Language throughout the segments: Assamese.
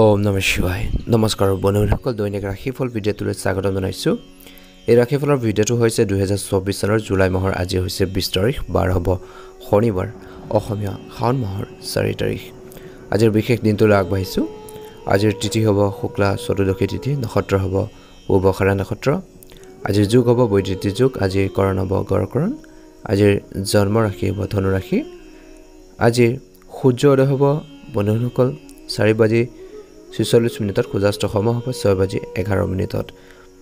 ওম নমঃ শিৱায় নমস্কাৰ বন্ধুসকল দৈনিক ৰাশিফল ভিডিঅ'টোলৈ স্বাগতম জনাইছোঁ এই ৰাশিফলৰ ভিডিঅ'টো হৈছে 2024 চনৰ জুলাই মাহৰ আজি হৈছে 20 তাৰিখ বাৰ হ'ব শনিবাৰ অসমীয়া শাওণ মাহৰ 4 তাৰিখ আজিৰ বিশেষ দিনটোলৈ আগবাঢ়িছোঁ আজিৰ তিথি হ'ব শুক্লা চতুৰ্দশী তিথি নক্ষত্ৰ হ'ব উবখাৰা নক্ষত্ৰ আজিৰ যুগ হ'ব বৈদিক যুগ আজি কৰণ হ'ব গৰকৰণ আজিৰ জন্ম ৰাশি হ'ব ধনু ৰাশি আজিৰ সূৰ্য উদয় হ'ব বন্ধুসকল 4:46 মিনিটত সূৰ্যাস্ত সময় হ'ব 6:11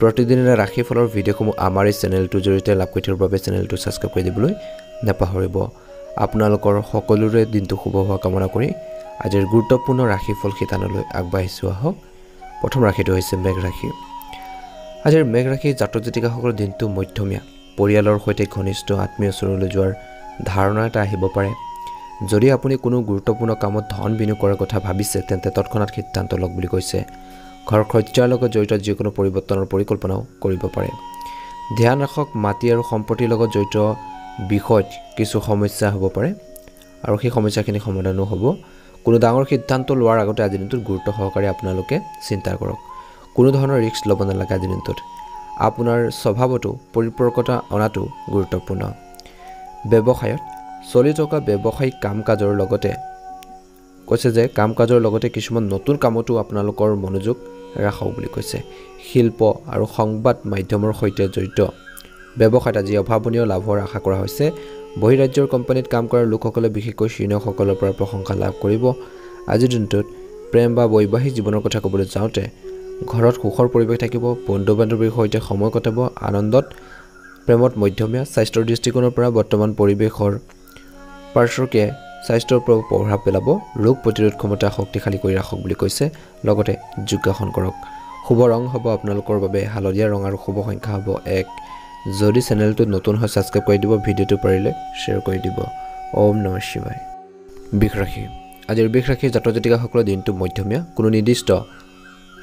প্ৰতিদিনে ৰাশিফলৰ ভিডিঅ'সমূহ আমাৰ এই চেনেলটোৰ জৰিয়তে লাভ কৰি থকাৰ বাবে চেনেলটো ছাবস্ক্ৰাইব কৰি দিবলৈ নাপাহৰিব আপোনালোকৰ সকলোৰে দিনটো শুভ হোৱা কামনা কৰি আজিৰ গুৰুত্বপূৰ্ণ ৰাশিফল শিতানলৈ আগবাঢ়িছোঁ আহক প্ৰথম ৰাশিটো হৈছে মেঘ ৰাশি আজিৰ মেঘ ৰাশি জাতক জাতিকাসকলৰ দিনটো মধ্যমীয়া পৰিয়ালৰ সৈতে ঘনিষ্ঠ আত্মীয় ওচৰলৈ যোৱাৰ ধাৰণা এটা আহিব পাৰে যদি আপুনি কোনো গুৰুত্বপূৰ্ণ কামত ধন বিনিয়োগ কৰাৰ কথা ভাবিছে তেন্তে তৎক্ষণাৎ সিদ্ধান্ত লওক বুলি কৈছে ঘৰ খৰচাৰ লগত জড়িত যিকোনো পৰিৱৰ্তনৰ পৰিকল্পনাও কৰিব পাৰে ধ্যান ৰাখক মাটি আৰু সম্পত্তিৰ লগত জড়িত বিষয়ত কিছু সমস্যা হ'ব পাৰে আৰু সেই সমস্যাখিনি সমাধানো হ'ব কোনো ডাঙৰ সিদ্ধান্ত লোৱাৰ আগতে আজি দিনটোত গুৰুত্ব সহকাৰে আপোনালোকে চিন্তা কৰক কোনো ধৰণৰ ৰিস্ক ল'ব নালাগে আজি দিনটোত আপোনাৰ স্বভাৱতো পৰিপক্কতা অনাটো গুৰুত্বপূৰ্ণ ব্যৱসায়ত চলি থকা ব্যৱসায়িক কাম-কাজৰ লগতে কৈছে যে কাম-কাজৰ লগতে কিছুমান নতুন কামতো আপোনালোকৰ মনোযোগ ৰাখক বুলি কৈছে শিল্প আৰু সংবাদ মাধ্যমৰ সৈতে জড়িত ব্যৱসায়ত আজি অভাৱনীয় লাভৰ আশা কৰা হৈছে বহিৰাজ্যৰ কোম্পানীত কাম কৰা লোকসকলে বিশেষকৈ চীনসকলৰ পৰা প্ৰশংসা লাভ কৰিব আজিৰ দিনটোত প্ৰেম বা বৈবাহিক জীৱনৰ কথা ক'বলৈ যাওঁতে ঘৰত সুখৰ পৰিৱেশ থাকিব বন্ধু-বান্ধৱীৰ সৈতে সময় কটাব আনন্দত প্ৰেমত মধ্যমীয়া স্বাস্থ্যৰ দৃষ্টিকোণৰ পৰা বৰ্তমান পৰিৱেশৰ পাৰ্শ্বকে স্বাস্থ্যৰ ওপৰত প্ৰভাৱ পেলাব ৰোগ প্ৰতিৰোধ ক্ষমতা শক্তিশালী কৰি ৰাখক বুলি কৈছে লগতে যোগাসন কৰক শুভ ৰং হ'ব আপোনালোকৰ বাবে হালধীয়া ৰং আৰু শুভ সংখ্যা হ'ব 1 যদি চেনেলটো নতুন হয় ছাবস্ক্ৰাইব কৰি দিব ভিডিঅ'টো পাৰিলে শ্বেয়াৰ কৰি দিব ওম নমঃ শিৱায় বৃষ ৰাশি আজিৰ বৃষ ৰাশিৰ জাতক জাতিকাসকলৰ দিনটো মধ্যমীয়া কোনো নিৰ্দিষ্ট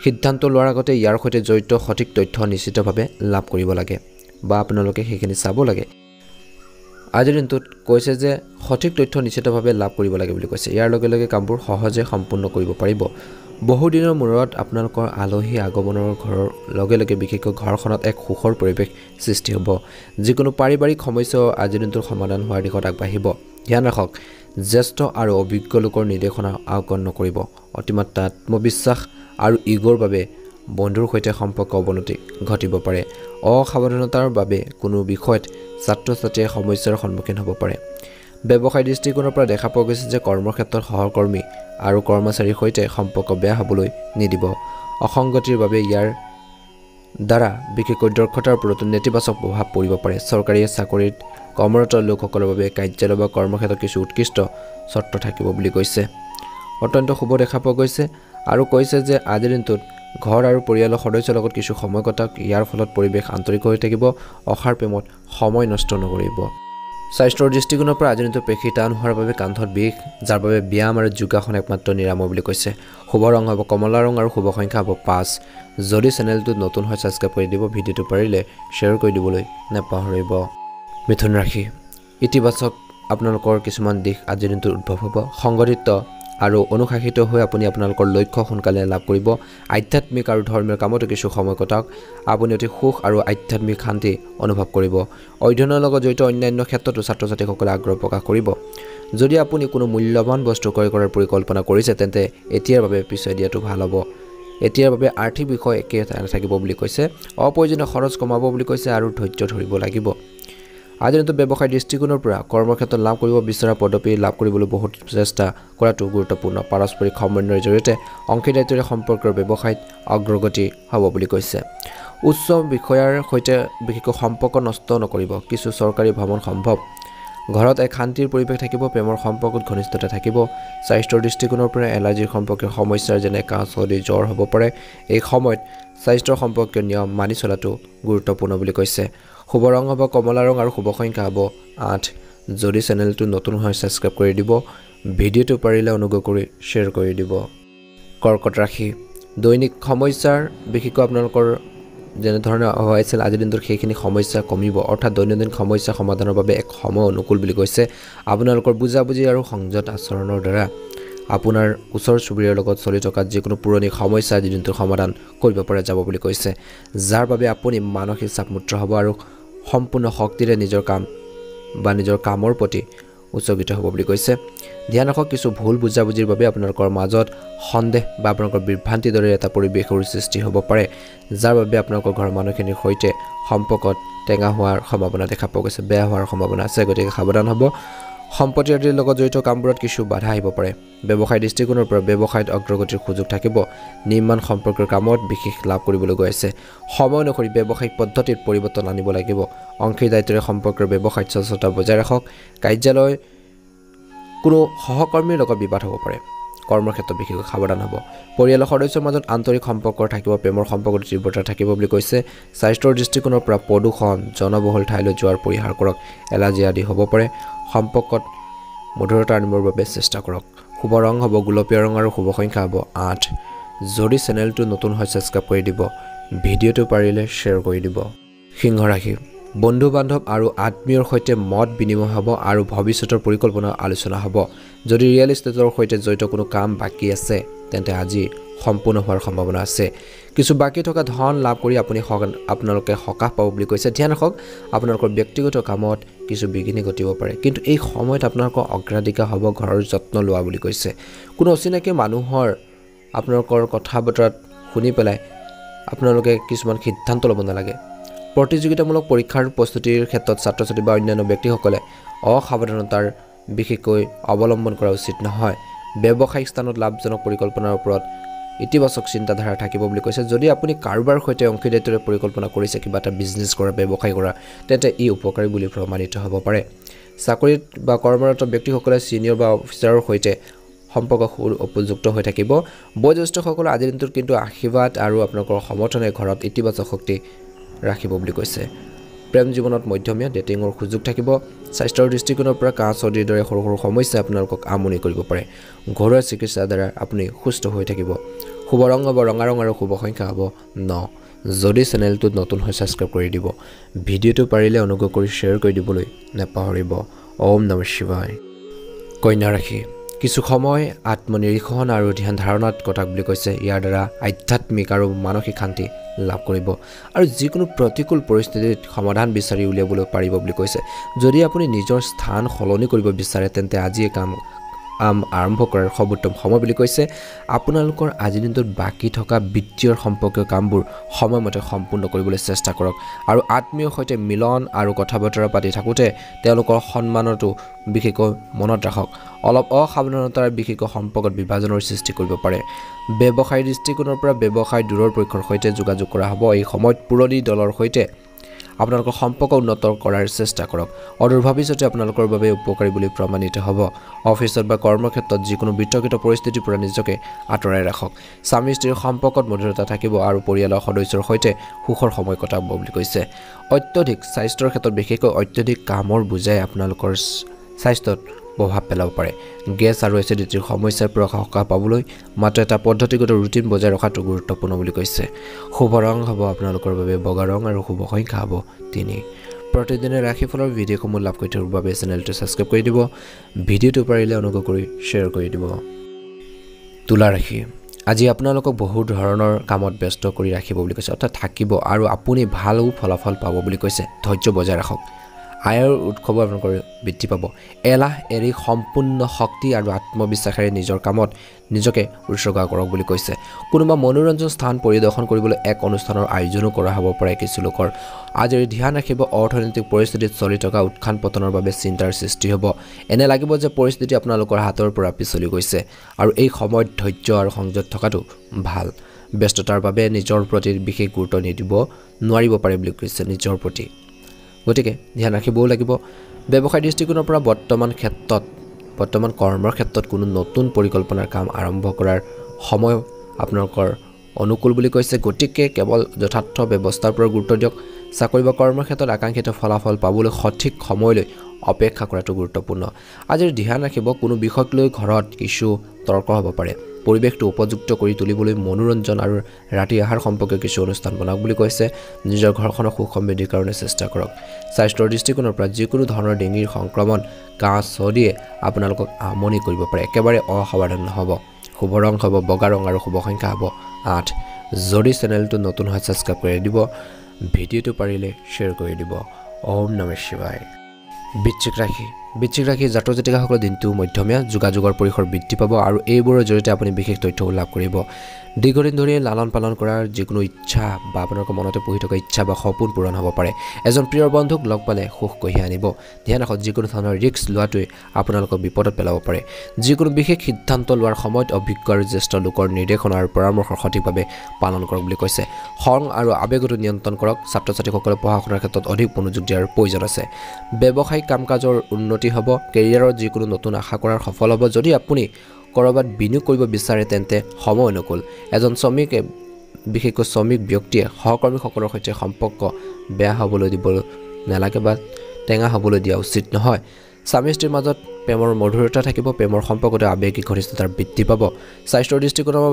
সিদ্ধান্ত লোৱাৰ আগতে ইয়াৰ সৈতে জড়িত সঠিক তথ্য নিশ্চিতভাৱে লাভ কৰিব লাগে বা আপোনালোকে সেইখিনি চাব লাগে আজিৰ দিনটোত কৈছে যে সঠিক তথ্য নিশ্চিতভাৱে লাভ কৰিব লাগে বুলি কৈছে ইয়াৰ লগে লগে কামবোৰ সহজে সম্পূৰ্ণ কৰিব পাৰিব বহু দিনৰ মূৰত আপোনালোকৰ আলহী আগমনৰ ঘৰৰ লগে লগে বিশেষকৈ ঘৰখনত এক সুখৰ পৰিৱেশ সৃষ্টি হ'ব যিকোনো পাৰিবাৰিক সমস্যাও আজিৰ দিনটোৰ সমাধান হোৱাৰ দিশত আগবাঢ়িব ধ্যান ৰাখক জ্যেষ্ঠ আৰু অভিজ্ঞ লোকৰ নিৰ্দেশনা অগ্ৰাহ্য নকৰিব অতিমাত্ৰা আত্মবিশ্বাস আৰু ইগোৰ বাবে বন্ধুৰ সৈতে সম্পৰ্ক অৱনতি ঘটিব পাৰে অসাৱধানতাৰ বাবে কোনো বিষয়ত ছাত্ৰ-ছাত্ৰীয়ে সমস্যাৰ সন্মুখীন হ'ব পাৰে ব্যৱসায় দৃষ্টিকোণৰ পৰা দেখা পোৱা গৈছে যে কৰ্মক্ষেত্ৰত সহকৰ্মী আৰু কৰ্মচাৰীৰ সৈতে সম্পৰ্ক বেয়া হ'বলৈ নিদিব অসংগতিৰ বাবে ইয়াৰ দ্বাৰা বিশেষকৈ দক্ষতাৰ ওপৰতো নেতিবাচক প্ৰভাৱ পৰিব পাৰে চৰকাৰী চাকৰিত কৰ্মৰত লোকসকলৰ বাবে কাৰ্যালয় বা কৰ্মক্ষেত্ৰত কিছু উৎকৃষ্ট চৰ্ত থাকিব বুলি কৈছে অত্যন্ত শুভ দেখা পোৱা গৈছে আৰু কৈছে যে আজিৰ দিনটোত ঘৰ আৰু পৰিয়ালৰ সদস্যৰ লগত কিছু সময় কটাওক ইয়াৰ ফলত পৰিৱেশ আন্তৰিক হৈ থাকিব অসাৰ প্ৰেমত সময় নষ্ট নকৰিব স্বাস্থ্যৰ দৃষ্টিকোণৰ পৰা আজি দিনটো পেশী টান হোৱাৰ বাবে কান্ধত বিষ যাৰ বাবে ব্যায়াম আৰু যোগাসন একমাত্ৰ নিৰাময় বুলি কৈছে শুভ ৰং হ'ব কমলা ৰং আৰু শুভ সংখ্যা হ'ব 5 যদি চেনেলটোত নতুন হয় ছাবস্ক্ৰাইব কৰি দিব ভিডিঅ'টো পাৰিলে শ্বেয়াৰ কৰি দিবলৈ নাপাহৰিব মিথুন ৰাশি ইতিবাচক আপোনালোকৰ কিছুমান দিশ আজিৰ দিনটোত উদ্ভৱ হ'ব সংগঠিত আৰু অনুশাসিত হৈ আপুনি আপোনালোকৰ লক্ষ্য সোনকালে লাভ কৰিব আধ্যাত্মিক আৰু ধৰ্মীয় কামতো কিছু সময় কটাওক আপুনি অতি সুখ আৰু আধ্যাত্মিক শান্তি অনুভৱ কৰিব অধ্যয়নৰ লগত জড়িত অন্যান্য ক্ষেত্ৰতো ছাত্ৰ ছাত্ৰীসকলে আগ্ৰহ প্ৰকাশ কৰিব যদি আপুনি কোনো মূল্যৱান বস্তু ক্ৰয় কৰাৰ পৰিকল্পনা কৰিছে তেন্তে এতিয়াৰ বাবে পিছুৱাই দিয়াটো ভাল হ'ব এতিয়াৰ বাবে আৰ্থিক বিষয় একে নাথাকিব বুলি কৈছে অপ্ৰয়োজনীয় খৰচ কমাব বুলি কৈছে আৰু ধৈৰ্য ধৰিব লাগিব আজিৰ দিনটো ব্যৱসায় দৃষ্টিকোণৰ পৰা কৰ্মক্ষেত্ৰত লাভ কৰিব বিচৰা পদবী লাভ কৰিবলৈ বহুত চেষ্টা কৰাটো গুৰুত্বপূৰ্ণ পাৰস্পৰিক সমন্বয়ৰ জৰিয়তে অংশীদাৰিত্বৰে সম্পৰ্কৰ ব্যৱসায়ত অগ্ৰগতি হ'ব বুলি কৈছে উচ্চ বিষয়াৰ সৈতে বিশেষকৈ সম্পৰ্ক নষ্ট নকৰিব কিছু চৰকাৰী ভ্ৰমণ সম্ভৱ ঘৰত এক শান্তিৰ পৰিৱেশ থাকিব প্ৰেমৰ সম্পৰ্কত ঘনিষ্ঠতা থাকিব স্বাস্থ্যৰ দৃষ্টিকোণৰ পৰা এলাৰ্জিৰ সম্পৰ্কীয় সমস্যাৰ যেনে কাহ চৰ্দি জ্বৰ হ'ব পাৰে এই সময়ত স্বাস্থ্যৰ সম্পৰ্কীয় নিয়ম মানি চলাটো গুৰুত্বপূৰ্ণ বুলি কৈছে শুভ ৰং হ'ব কমলা ৰং আৰু শুভ সংখ্যা হ'ব 8 যদি চেনেলটো নতুন হয় ছাবস্ক্ৰাইব কৰি দিব ভিডিঅ'টো পাৰিলে অনুগ্ৰহ কৰি শ্বেয়াৰ কৰি দিব কৰ্কট ৰাশি দৈনিক সমস্যাৰ বিশেষকৈ আপোনালোকৰ যেনে ধৰণে হৈছিল আজিৰ দিনটোৰ সেইখিনি সমস্যা কমিব অৰ্থাৎ দৈনন্দিন সমস্যা সমাধানৰ বাবে এক সময় অনুকূল বুলি কৈছে আপোনালোকৰ বুজাবুজি আৰু সংযত আচৰণৰ দ্বাৰা আপোনাৰ ওচৰ চুবুৰীয়াৰ লগত চলি থকা যিকোনো পুৰণি সমস্যা আজি দিনটোৰ সমাধান কৰিব পৰা যাব বুলি কৈছে যাৰ বাবে আপুনি মানসিক চাপমুক্ত হ'ব আৰু সম্পূৰ্ণ শক্তিৰে নিজৰ কাম বা নিজৰ কামৰ প্ৰতি উৎসৰ্গিত হ'ব বুলি কৈছে ধ্যান ৰাখক কিছু ভুল বুজাবুজিৰ বাবে আপোনালোকৰ মাজত সন্দেহ বা আপোনালোকৰ বিভ্ৰান্তিৰ দৰে এটা পৰিৱেশৰ সৃষ্টি হ'ব পাৰে যাৰ বাবে আপোনালোকৰ ঘৰৰ মানুহখিনিৰ সৈতে সম্পৰ্কত টেঙা হোৱাৰ সম্ভাৱনা দেখা পোৱা গৈছে বেয়া হোৱাৰ সম্ভাৱনা আছে গতিকে সাৱধান হ'ব সম্পত্তি আদিৰ লগত জড়িত কামবোৰত কিছু বাধা আহিব পাৰে ব্যৱসায় দৃষ্টিকোণৰ পৰা ব্যৱসায়ত অগ্ৰগতিৰ সুযোগ থাকিব নিৰ্মাণ সম্পৰ্কৰ কামত বিশেষ লাভ কৰিবলৈ গৈ আছে সময় অনুসৰি ব্যৱসায়িক পদ্ধতিত পৰিৱৰ্তন আনিব লাগিব অংশীদাৰিত্বৰে সম্পৰ্কৰ ব্যৱসায়ত স্বচ্ছতা বজাই ৰাখক কাৰ্যালয় কোনো সহকৰ্মীৰ লগত বিবাদ হ'ব পাৰে কৰ্মৰ ক্ষেত্ৰত বিশেষকৈ সাৱধান হ'ব পৰিয়ালৰ সদস্যৰ মাজত আন্তৰিক সম্পৰ্ক থাকিব প্ৰেমৰ সম্পৰ্কত তীব্ৰতা থাকিব বুলি কৈছে স্বাস্থ্যৰ দৃষ্টিকোণৰ পৰা প্ৰদূষণ জনবহুল ঠাইলৈ যোৱাৰ পৰিহাৰ কৰক এলাৰ্জি আদি হ'ব পাৰে সম্পৰ্কত মধুৰতা আনিবৰ বাবে চেষ্টা কৰক শুভ ৰং হ'ব গোলপীয়া ৰং আৰু শুভ সংখ্যা হ'ব 8 যদি চেনেলটো নতুন হয় সাবস্ক্ৰাইব কৰি দিব ভিডিঅ'টো পাৰিলে শ্বেয়াৰ কৰি দিব সিংহ ৰাশি বন্ধু বান্ধৱ আৰু আত্মীয়ৰ সৈতে মত বিনিময় হ'ব আৰু ভৱিষ্যতৰ পৰিকল্পনা আলোচনা হ'ব যদি ৰিয়েল এষ্টেটৰ সৈতে জড়িত কোনো কাম বাকি আছে তেন্তে আজি সম্পূৰ্ণ হোৱাৰ সম্ভাৱনা আছে কিছু বাকি থকা ধন লাভ কৰি আপোনালোকে সকাহ পাব বুলি কৈছে ধ্যান ৰাখক আপোনালোকৰ ব্যক্তিগত কামত কিছু বিঘিনি ঘটিব পাৰে কিন্তু এই সময়ত আপোনালোকৰ অগ্ৰাধিকাৰ হ'ব ঘৰৰ যত্ন লোৱা বুলি কৈছে কোনো অচিনাকি মানুহৰ আপোনালোকৰ কথা বতৰাত শুনি পেলাই আপোনালোকে কিছুমান সিদ্ধান্ত ল'ব নালাগে প্ৰতিযোগিতামূলক পৰীক্ষাৰ প্ৰস্তুতিৰ ক্ষেত্ৰত ছাত্ৰ-ছাত্ৰী বা অন্যান্য ব্যক্তিসকলে অসাৱধানতাৰ বিশেষকৈ অৱলম্বন কৰা উচিত নহয় ব্যৱসায়িক স্থানত লাভজনক পৰিকল্পনাৰ ওপৰত ইতিবাচক চিন্তাধাৰা থাকিব বুলি কৈছে যদি আপুনি কাৰোবাৰ সৈতে অংশীদাৰিত্বৰে পৰিকল্পনা কৰিছে কিবা এটা বিজনেছ কৰা ব্যৱসায় কৰা তেন্তে ই উপকাৰী বুলি প্ৰমাণিত হ'ব পাৰে চাকৰিত বা কৰ্মৰত ব্যক্তিসকলে সিনিয়ৰ বা অফিচাৰৰ সৈতে সম্পৰ্ক উপযুক্ত হৈ থাকিব বয়োজ্যেষ্ঠসকলৰ আজিৰ দিনটোত কিন্তু আশীৰ্বাদ আৰু আপোনালোকৰ সমৰ্থনে ঘৰত ইতিবাচক শক্তি ৰাখিব বুলি কৈছে প্ৰেম জীৱনত মধ্যমীয়া ডেটিঙৰ সুযোগ থাকিব স্বাস্থ্যৰ দৃষ্টিকোণৰ পৰা কাহ চৰ্দিৰ দৰে সৰু সৰু সমস্যা আপোনালোকক আমনি কৰিব পাৰে ঘৰুৱা চিকিৎসাৰ দ্বাৰা আপুনি সুস্থ হৈ থাকিব শুভ ৰং হ'ব ৰঙা ৰং আৰু শুভ সংখ্যা হ'ব 9 যদি চেনেলটোত নতুন হৈ সাবস্ক্ৰাইব কৰি দিব ভিডিঅ'টো পাৰিলে অনুগ্ৰহ কৰি শ্বেয়াৰ কৰি দিবলৈ নাপাহৰিব ওম নমঃ শিৱায় কন্যা ৰাশি কিছু সময় আত্মনিৰীক্ষণ আৰু ধ্যান ধাৰণাত কটাক বুলি কৈছে ইয়াৰ দ্বাৰা আধ্যাত্মিক আৰু মানসিক শান্তি লাভ কৰিব আৰু যিকোনো প্ৰতিকূল পৰিস্থিতিত সমাধান বিচাৰি উলিয়াবলৈ পাৰিব বুলি কৈছে যদি আপুনি নিজৰ স্থান সলনি কৰিব বিচাৰে তেন্তে আজি কাম আৰম্ভ কৰাৰ সৰ্বোত্তম সময় বুলি কৈছে আপোনালোকৰ আজিৰ দিনটোত বাকি থকা বিত্তীয় সম্পৰ্কীয় কামবোৰ সময়মতে সম্পূৰ্ণ কৰিবলৈ চেষ্টা কৰক আৰু আত্মীয়ৰ সৈতে মিলন আৰু কথা বতৰা পাতি থাকোঁতে তেওঁলোকৰ সন্মানটো বিশেষকৈ মনত ৰাখক অলপ অসাৱধানতাৰ বিশেষকৈ সম্পৰ্কত বিভাজনৰ সৃষ্টি কৰিব পাৰে ব্যৱসায়িক দৃষ্টিকোণৰ পৰা ব্যৱসায় দূৰৰ পক্ষৰ সৈতে যোগাযোগ কৰা হ'ব এই সময়ত পুৰণি দলৰ সৈতে আপোনালোকৰ সম্পৰ্ক উন্নত কৰাৰ চেষ্টা কৰক অদূৰ ভৱিষ্যতে আপোনালোকৰ বাবে উপকাৰী বুলি প্ৰমাণিত হ'ব অফিচত বা কৰ্মক্ষেত্ৰত যিকোনো বিতৰ্কিত পৰিস্থিতিৰ পৰা নিজকে আঁতৰাই ৰাখক স্বামী স্ত্ৰীৰ সম্পৰ্কত মধুৰতা থাকিব আৰু পৰিয়ালৰ সদস্যৰ সৈতে সুখৰ সময় কটাব বুলি কৈছে অত্যধিক স্বাস্থ্যৰ ক্ষেত্ৰত বিশেষকৈ অত্যধিক কামৰ বুজাই আপোনালোকৰ স্বাস্থ্যত প্ৰভাৱ পেলাব পাৰে গেছ আৰু এচিডিটিৰ সমস্যাৰ পৰা সকাহ পাবলৈ মাত্ৰ এটা পদ্ধতিগত ৰুটিন বজাই ৰখাটো গুৰুত্বপূৰ্ণ বুলি কৈছে শুভ ৰং হ'ব আপোনালোকৰ বাবে বগা ৰং আৰু শুভ সংখ্যা হ'ব 3 প্ৰতিদিনে ৰাশিফলৰ ভিডিঅ'সমূহ লাভ কৰি থকাৰ বাবে চেনেলটো ছাবস্ক্ৰাইব কৰি দিব ভিডিঅ'টো পাৰিলে অনুগ্ৰহ কৰি শ্বেয়াৰ কৰি দিব তুলা ৰাশি আজি আপোনালোকক বহু ধৰণৰ কামত ব্যস্ত কৰি ৰাখিব বুলি কৈছে অৰ্থাৎ থাকিব আৰু আপুনি ভাল ফলাফল পাব বুলি কৈছে ধৈৰ্য বজাই ৰাখক আয়ৰ উৎসৱ আপোনালোকৰ বৃদ্ধি পাব এলাহ এৰি সম্পূৰ্ণ শক্তি আৰু আত্মবিশ্বাসেৰে নিজৰ কামত নিজকে উৎসৰ্গা কৰক বুলি কৈছে কোনোবা মনোৰঞ্জন স্থান পৰিদৰ্শন কৰিবলৈ এক অনুষ্ঠানৰ আয়োজনো কৰা হ'ব পাৰে কিছু লোকৰ আজিৰ ধ্যান ৰাখিব অৰ্থনৈতিক পৰিস্থিতিত চলি থকা উত্থান পতনৰ বাবে চিন্তাৰ সৃষ্টি হ'ব এনে লাগিব যে পৰিস্থিতি আপোনালোকৰ হাতৰ পৰা পিছলি গৈছে আৰু এই সময়ত ধৈৰ্য আৰু সংযত থকাটো ভাল ব্যস্ততাৰ বাবে নিজৰ প্ৰতি বিশেষ গুৰুত্ব নিদিব নোৱাৰিব পাৰে বুলি কৈছে নিজৰ প্ৰতি গতিকে ধ্যান ৰাখিবও লাগিব ব্যৱসায় দৃষ্টিকোণৰ পৰা বৰ্তমান কৰ্মৰ ক্ষেত্ৰত কোনো নতুন পৰিকল্পনাৰ কাম আৰম্ভ কৰাৰ সময় আপোনালোকৰ অনুকূল বুলি কৈছে গতিকে কেৱল যথাৰ্থ ব্যৱস্থাৰ পৰা গুৰুত্ব দিয়ক চাকৰি বা কৰ্মৰ ক্ষেত্ৰত আকাংক্ষিত ফলাফল পাবলৈ সঠিক সময়লৈ অপেক্ষা কৰাটো গুৰুত্বপূৰ্ণ আজিৰ ধ্যান ৰাখিব কোনো বিষয়ক লৈ ঘৰত কিছু তৰ্ক হ'ব পাৰে পৰিৱেশটো উপযুক্ত কৰি তুলিবলৈ মনোৰঞ্জন আৰু ৰাতি আহাৰ সম্পৰ্কে কিছু অনুষ্ঠান বনাওক বুলি কৈছে নিজৰ ঘৰখনৰ সুখ সমৃদ্ধিৰ কাৰণে চেষ্টা কৰক স্বাস্থ্যৰ দৃষ্টিকোণৰ পৰা যিকোনো ধৰণৰ ডিঙিৰ সংক্ৰমণ কাহ চৰ্দিয়ে আপোনালোকক আমনি কৰিব পাৰে একেবাৰে অসাৱধান নহ'ব শুভ ৰং হ'ব বগা ৰং আৰু শুভ সংখ্যা হ'ব 8 যদি চেনেলটো নতুন হয় সাবস্ক্ৰাইব কৰি দিব ভিডিঅ'টো পাৰিলে শ্বেয়াৰ কৰি দিব ওম নমঃ শিৱায় বৃশ্চিক ৰাশি জাতক জাতিকাসকলৰ দিনটো মধ্যমীয়া যোগাযোগৰ পৰিসৰ বৃদ্ধি পাব আৰু এইবোৰৰ জৰিয়তে আপুনি বিশেষ তথ্য লাভ কৰিব দীৰ্ঘদিন ধৰি লালন পালন কৰাৰ যিকোনো ইচ্ছা বা আপোনালোকৰ মনতে পঢ়ি থকা ইচ্ছা বা সপোন পূৰণ হ'ব পাৰে এজন প্ৰিয় বন্ধুক লগ পালে সুখ কঢ়িয়াই আনিব ধ্যান ৰাখক যিকোনো ধৰণৰ ৰিস্ক লোৱাটোৱে আপোনালোকক বিপদত পেলাব পাৰে যিকোনো বিশেষ সিদ্ধান্ত লোৱাৰ সময়ত অভিজ্ঞ আৰু জ্যেষ্ঠ লোকৰ নিৰ্দেশনা আৰু পৰামৰ্শ সঠিকভাৱে পালন কৰক বুলি কৈছে খং আৰু আৱেগটো নিয়ন্ত্ৰণ কৰক ছাত্ৰ ছাত্ৰীসকলে পঢ়া শুনাৰ ক্ষেত্ৰত অধিক মনোযোগ দিয়াৰ প্ৰয়োজন আছে ব্যৱসায়িক কাম-কাজৰ উন্নতি হ'ব কেৰিয়াৰৰ যিকোনো নতুন আশা কৰাৰ সফল হ'ব যদি আপুনি কৰবাত বিনিয়োগ কৰিব বিচাৰে তেন্তে সময় অনুকূল এজন বিশেষকৈ শ্ৰমিক ব্যক্তিয়ে সহকৰ্মীসকলৰ সৈতে সম্পৰ্ক বেয়া হ'বলৈ দিব নালাগে বা টেঙা হ'বলৈ দিয়া উচিত নহয় স্বামী স্ত্ৰীৰ মাজত প্ৰেমৰ মধুৰতা থাকিব প্ৰেমৰ সম্পৰ্কতে আৱেগিক ঘনিষ্ঠতাৰ বৃদ্ধি পাব স্বাস্থ্যৰ দৃষ্টিকোণৰ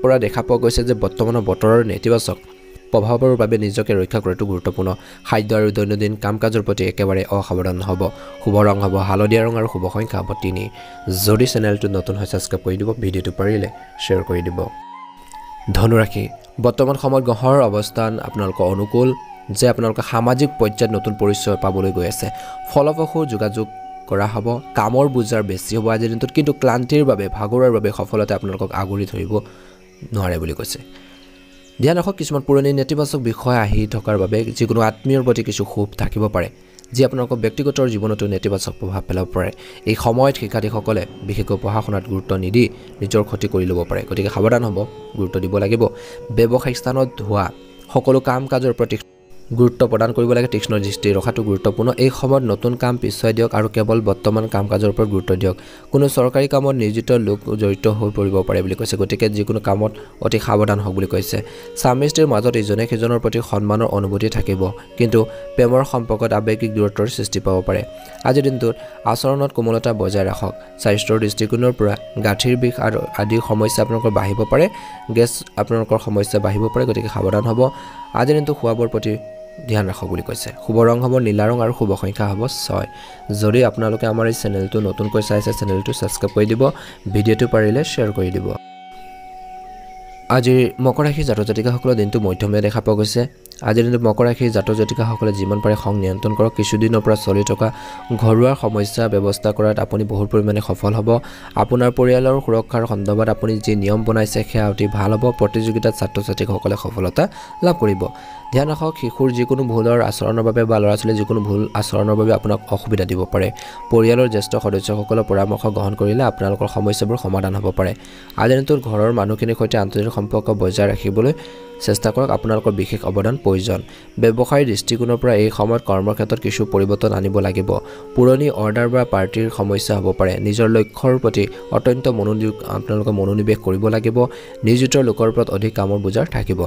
পৰা দেখা পোৱা গৈছে যে বৰ্তমানৰ বতৰৰ নেতিবাচক প্ৰভাৱৰ বাবে নিজকে ৰক্ষা কৰাটো গুৰুত্বপূৰ্ণ খাদ্য আৰু দৈনন্দিন কাম-কাজৰ প্ৰতি একেবাৰে অসাৱধান নহ'ব শুভ ৰং হ'ব হালধীয়া ৰং আৰু শুভ সংখ্যা হ'ব 3 যদি চেনেলটো নতুন হয় সাবস্ক্ৰাইব কৰি দিব ভিডিঅ'টো পাৰিলে শ্বেয়াৰ কৰি দিব ধনু ৰাশি বৰ্তমান সময়ত গ্ৰহৰ অৱস্থান আপোনালোকৰ অনুকূল যে আপোনালোকৰ সামাজিক পৰ্যায়ত নতুন পৰিচয় পাবলৈ গৈ আছে ফলপ্ৰসূ যোগাযোগ কৰা হ'ব কামৰ বুজাৰ বেছি হ'ব আজিৰ দিনটোত কিন্তু ক্লান্তিৰ বাবে ভাগৰৰ বাবে সফলতা আপোনালোকক আগুৰি ধৰিব নোৱাৰে বুলি কৈছে ধ্যান ৰাখক কিছুমান পুৰণি নেতিবাচক বিষয় আহি থকাৰ বাবে যিকোনো আত্মীয়ৰ প্ৰতি কিছু ক্ষোভ থাকিব পাৰে যি আপোনালোকৰ ব্যক্তিগত জীৱনতো নেতিবাচক প্ৰভাৱ পেলাব পাৰে এই সময়ত শিক্ষাৰ্থীসকলে বিশেষকৈ পঢ়া শুনাত গুৰুত্ব নিদি নিজৰ ক্ষতি কৰি ল'ব পাৰে গতিকে সাৱধান হ'ব গুৰুত্ব দিব লাগিব ব্যৱসায়িক স্থানত হোৱা সকলো কাম-কাজৰ প্ৰতি গুৰুত্ব প্ৰদান কৰিব লাগে তীক্ষ্ণ দৃষ্টি ৰখাটো গুৰুত্বপূৰ্ণ এই সময়ত নতুন কাম পিছুৱাই দিয়ক আৰু কেৱল বৰ্তমান কাম-কাজৰ ওপৰত গুৰুত্ব দিয়ক কোনো চৰকাৰী কামত নিয়োজিত লোক জড়িত হৈ পৰিব পাৰে বুলি কৈছে গতিকে যিকোনো কামত অতি সাৱধান হওক বুলি কৈছে স্বামী স্ত্ৰীৰ মাজত ইজনে সিজনৰ প্ৰতি সন্মানৰ অনুভূতি থাকিব কিন্তু প্ৰেমৰ সম্পৰ্কত আৱেগিক দূৰত্বৰ সৃষ্টি পাব পাৰে আজিৰ দিনটোত আচৰণত কোমলতা বজাই ৰাখক স্বাস্থ্যৰ দৃষ্টিকোণৰ পৰা গাঁঠিৰ বিষ আৰু আদিৰ সমস্যা আপোনালোকৰ বাঢ়িব পাৰে গেছ আপোনালোকৰ সমস্যা বাঢ়িব পাৰে গতিকে সাৱধান হ'ব আজিৰ দিনটো খোৱা-বোৱাৰ প্ৰতি ধ্যান ৰাখক বুলি কৈছে শুভ ৰং হ'ব নীলা ৰং আৰু শুভ সংখ্যা হ'ব 6 যদি আপোনালোকে আমাৰ এই চেনেলটো নতুনকৈ চাইছে চেনেলটো সাবস্ক্ৰাইব কৰি দিব ভিডিঅ'টো পাৰিলে শ্বেয়াৰ কৰি দিব আজিৰ মকৰ ৰাশি জাতক জাতিকাসকলৰ দিনটো মধ্যমীয়া দেখা পোৱা গৈছে আজিৰ দিনটো মকৰ ৰাশি জাতক জাতিকাসকলে যিমান পাৰে খং নিয়ন্ত্ৰণ কৰক কিছুদিনৰ পৰা চলি থকা ঘৰুৱা সমস্যা ব্যৱস্থা কৰাত আপুনি বহুত পৰিমাণে সফল হ'ব আপোনাৰ পৰিয়ালৰ সুৰক্ষাৰ সন্দৰ্ভত আপুনি যি নিয়ম বনাইছে সেয়া অতি ভাল হ'ব প্ৰতিযোগিতাত ছাত্ৰ ছাত্ৰীসকলে সফলতা লাভ কৰিব ধ্যান ৰাখক শিশুৰ যিকোনো ভুলৰ আচৰণৰ বাবে বা ল'ৰা-ছোৱালীৰ যিকোনো ভুল আচৰণৰ বাবে আপোনাক অসুবিধা দিব পাৰে পৰিয়ালৰ জ্যেষ্ঠ সদস্যসকলৰ পৰামৰ্শ গ্ৰহণ কৰিলে আপোনালোকৰ সমস্যাবোৰ সমাধান হ'ব পাৰে আজিৰ দিনটোত ঘৰৰ মানুহখিনিৰ সৈতে আন্তৰিক সম্পৰ্ক বজাই ৰাখিবলৈ চেষ্টা কৰক আপোনালোকৰ বিশেষ অৱদান প্ৰয়োজন ব্যৱসায়ৰ দৃষ্টিকোণৰ পৰা এই সময়ত কৰ্মৰ ক্ষেত্ৰত কিছু পৰিৱৰ্তন আনিব লাগিব পুৰণি অৰ্ডাৰ বা পাৰ্টিৰ সমস্যা হ'ব পাৰে নিজৰ লক্ষ্যৰ প্ৰতি অত্যন্ত আপোনালোকে মনোনিৱেশ কৰিব লাগিব নিয়োজিত লোকৰ ওপৰত অধিক কামৰ বোজাৰ থাকিব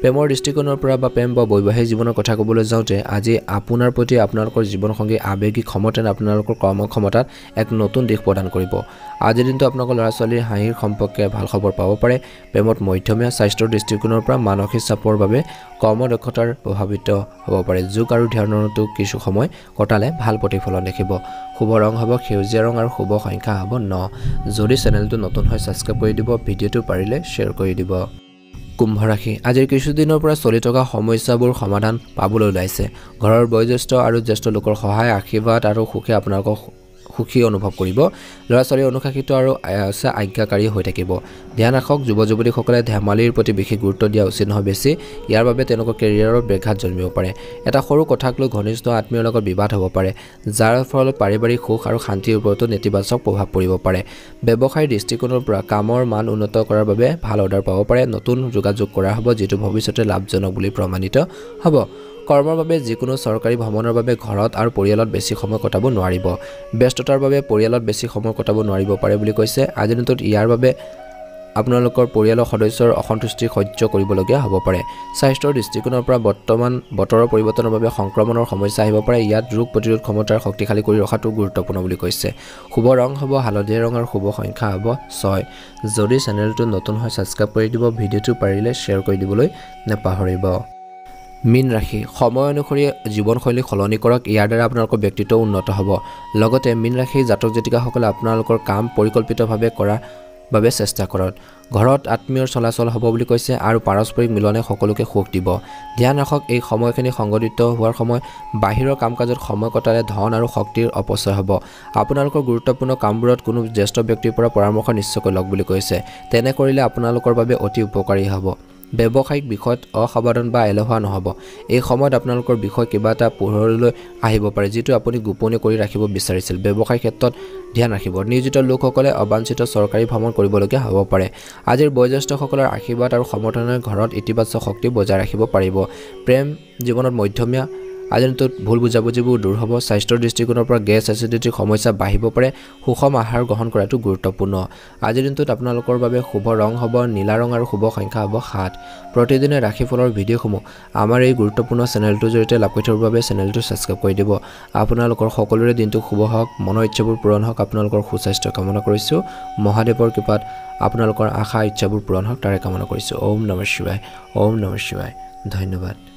প্ৰেমৰ দৃষ্টিকোণৰ পৰা বা প্ৰেম বা বৈবাহিক জীৱনৰ কথা ক'বলৈ যাওঁতে আজি আপোনাৰ প্ৰতি আপোনালোকৰ জীৱনসংগী আৱেগিক ক্ষমতাই আপোনালোকৰ কৰ্মক্ষমতাত এক নতুন দিশ প্ৰদান কৰিব আজিৰ দিনটো আপোনালোকৰ ল'ৰা-ছোৱালীৰ হাঁহিৰ সম্পৰ্কে ভাল খবৰ পাব পাৰে প্ৰেমত মধ্যমীয়া স্বাস্থ্যৰ দৃষ্টিকোণৰ পৰা মানসিক চাপৰ বাবে কৰ্মদক্ষতাৰ প্ৰভাৱিত হ'ব পাৰে যোগ আৰু ধ্যানতো কিছু সময় কটালে ভাল প্ৰতিফলন দেখিব শুভ ৰং হ'ব সেউজীয়া ৰং আৰু শুভ সংখ্যা হ'ব 9 যদি চেনেলটো নতুন হয় সাবস্ক্ৰাইব কৰি দিব ভিডিঅ'টো পাৰিলে শ্বেয়াৰ কৰি দিব কুম্ভ ৰাশি আজিৰ কিছুদিনৰ পৰা চলি থকা সমস্যাবোৰ সমাধান পাবলৈ ওলাইছে ঘৰৰ বয়োজ্যেষ্ঠ আৰু জ্যেষ্ঠ লোকৰ সহায় আশীৰ্বাদ আৰু সুখে আপোনালোকক সুখী অনুভৱ কৰিব ল'ৰা-ছোৱালী অনুশাসিত আৰু আজ্ঞাকাৰী হৈ থাকিব ধ্যান ৰাখক যুৱ-যুৱতীসকলে ধেমালিৰ প্ৰতি বিশেষ গুৰুত্ব দিয়া উচিত নহয় বেছি ইয়াৰ বাবে তেওঁলোকৰ কেৰিয়াৰৰ ব্যাঘাত জন্মিব পাৰে এটা সৰু কথাক লৈ ঘনিষ্ঠ আত্মীয়ৰ লগত বিবাদ হ'ব পাৰে যাৰ ফলত পাৰিবাৰিক সুখ আৰু শান্তিৰ ওপৰতো নেতিবাচক প্ৰভাৱ পৰিব পাৰে ব্যৱসায়ৰ দৃষ্টিকোণৰ পৰা কামৰ মান উন্নত কৰাৰ বাবে ভাল অৰ্ডাৰ পাব পাৰে নতুন যোগাযোগ কৰা হ'ব যিটো ভৱিষ্যতে লাভজনক বুলি প্ৰমাণিত হ'ব কৰ্মৰ বাবে যিকোনো চৰকাৰী ভ্ৰমণৰ বাবে ঘৰত আৰু পৰিয়ালত বেছি সময় কটাব নোৱাৰিব ব্যস্ততাৰ বাবে পৰিয়ালত বেছি সময় কটাব নোৱাৰিব পাৰে বুলি কৈছে আজিৰ দিনটোত ইয়াৰ বাবে আপোনালোকৰ পৰিয়ালৰ সদস্যৰ অসন্তুষ্টি সহ্য কৰিবলগীয়া হ'ব পাৰে স্বাস্থ্যৰ দৃষ্টিকোণৰ পৰা বৰ্তমান বতৰৰ পৰিৱৰ্তনৰ বাবে সংক্ৰমণৰ সমস্যা আহিব পাৰে ইয়াত ৰোগ প্ৰতিৰোধ ক্ষমতাৰ শক্তিশালী কৰি ৰখাটো গুৰুত্বপূৰ্ণ বুলি কৈছে শুভ ৰং হ'ব হালধীয়া ৰং আৰু শুভ সংখ্যা হ'ব 6 যদি চেনেলটো নতুন হয় সাবস্ক্ৰাইব কৰি দিব ভিডিঅ'টো পাৰিলে শ্বেয়াৰ কৰি দিবলৈ নাপাহৰিব মীন ৰাশি সময় অনুসৰি জীৱনশৈলী সলনি কৰক ইয়াৰ দ্বাৰা আপোনালোকৰ ব্যক্তিত্ব উন্নত হ'ব লগতে মীন ৰাশি জাতক জাতিকাসকলে আপোনালোকৰ কাম পৰিকল্পিতভাৱে কৰা বাবে চেষ্টা কৰক ঘৰত আত্মীয়ৰ চলাচল হ'ব বুলি কৈছে আৰু পাৰস্পৰিক মিলনে সকলোকে সুখ দিব ধ্যান ৰাখক এই সময়খিনি সংগঠিত হোৱাৰ সময় বাহিৰৰ কাম-কাজত সময় কটালে ধন আৰু শক্তিৰ অপচয় হ'ব আপোনালোকৰ গুৰুত্বপূৰ্ণ কামবোৰত কোনো জ্যেষ্ঠ ব্যক্তিৰ পৰা পৰামৰ্শ নিশ্চয়কৈ লওক বুলি কৈছে তেনে কৰিলে আপোনালোকৰ বাবে অতি উপকাৰী হ'ব ব্যৱসায়িক বিষয়ত অসাৱধান বা এলেহুৱা নহ'ব এই সময়ত আপোনালোকৰ বিষয় কিবা এটা পোহৰলৈ আহিব পাৰে যিটো আপুনি গোপনীয় কৰি ৰাখিব বিচাৰিছিল ব্যৱসায়িক ক্ষেত্ৰত ধ্যান ৰাখিব নিয়োজিত লোকসকলে অবাঞ্ছিত চৰকাৰী ভ্ৰমণ কৰিবলগীয়া হ'ব পাৰে আজিৰ বয়োজ্যেষ্ঠসকলৰ আশীৰ্বাদ আৰু সমৰ্থনে ঘৰত ইতিবাচক শক্তি বজাই ৰাখিব পাৰিব প্ৰেম জীৱনত মধ্যমীয়া আজিৰ দিনটোত ভুল বুজাবুজিবোৰ দূৰ হ'ব স্বাস্থ্যৰ দৃষ্টিকোণৰ পৰা গেছ এচিডিটিৰ সমস্যা বাঢ়িব পাৰে সুষম আহাৰ গ্ৰহণ কৰাটো গুৰুত্বপূৰ্ণ আজিৰ দিনটোত আপোনালোকৰ বাবে শুভ ৰং হ'ব নীলা ৰং আৰু শুভ সংখ্যা হ'ব 7 প্ৰতিদিনে ৰাশিফলৰ ভিডিঅ'সমূহ আমাৰ এই গুৰুত্বপূৰ্ণ চেনেলটোৰ জৰিয়তে লাভ কৰি থকাৰ বাবে চেনেলটো সাবস্ক্ৰাইব কৰি দিব আপোনালোকৰ সকলোৰে দিনটো শুভ হওক মনৰ ইচ্ছাবোৰ পূৰণ হওক আপোনালোকৰ সুস্বাস্থ্য কামনা কৰিছোঁ মহাদেৱৰ কৃপাত আপোনালোকৰ আশা ইচ্ছাবোৰ পূৰণ হওক তাৰে কামনা কৰিছোঁ ওম নমঃ শিৱায় ধন্যবাদ